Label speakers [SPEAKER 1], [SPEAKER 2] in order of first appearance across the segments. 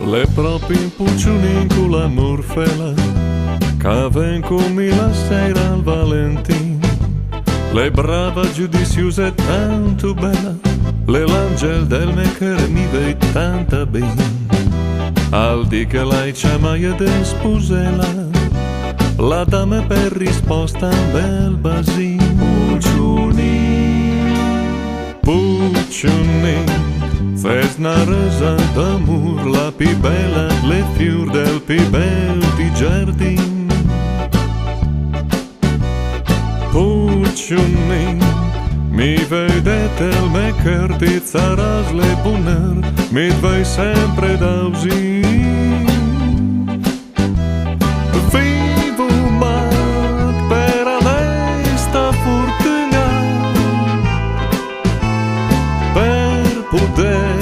[SPEAKER 1] le proprii puciuni cu la murfela, ca ven cu la sera al Valentin. Le brava giudiciosa tanto bella, le l'angel del me che mi vei tanta ben. Al di che lei chiamaia del spusela, la dame per risposta bel basin. Puciuni, fes na resa d'amor, la pi bella, le fior del pi bel di giardin. Puciuni, mi vedete il me cœur, ti zaras le bonheur, mi vei sempre d'ausir. Vivo mat per aquesta fortuna, per poder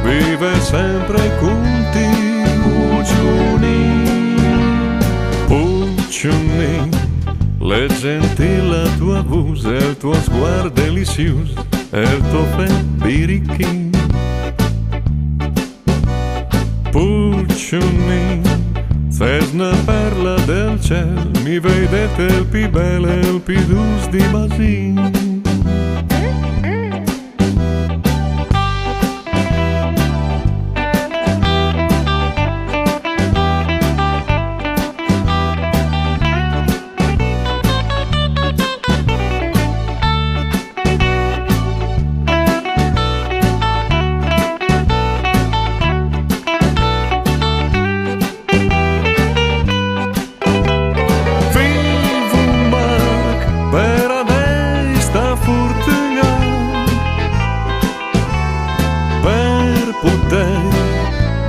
[SPEAKER 1] vive sempre contigo. Puciuni, le gentile tua voce, il tuo sguardo delizioso, il tuo birichino. Puciuni, fes una perla del cielo, mi vedete il più bello e il più dus di basin.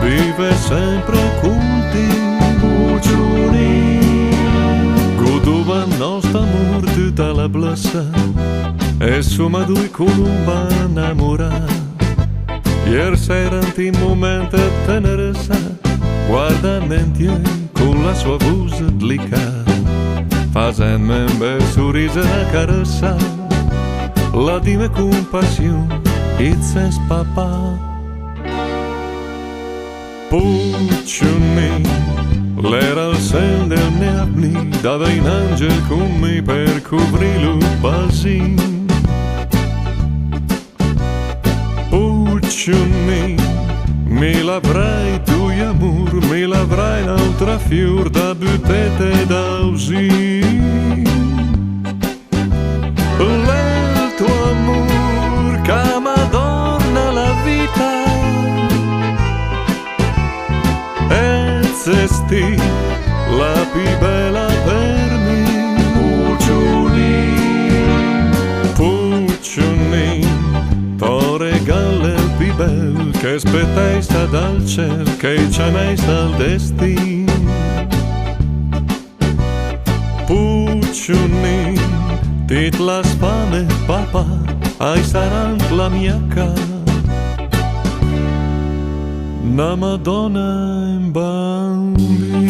[SPEAKER 1] Vive sempre contigo. Goduva nostro amor tutta la blessa, e suma due columba innamora. Ieri sera in un momento tenerezza, guarda mente con la sua voce delicata, facendo un bel sorriso a carezza, la dime con passione, it's papà. Puciuni, l'era il sen del neabni, dava in angel con me per coprire il basin. Puciuni, mi l'avrai tu amor, mi l'avrai un'altra fior da buttete da usir. Il tuo amor che madonna la vita, esti la più bella per me. Puciuni, t'ho regalo il più bel che aspettai sta dal ciel, che ci mai sta il destin. Puciuni, ti la spame papà, ai saran la mia cara. Una Madonna in bambino.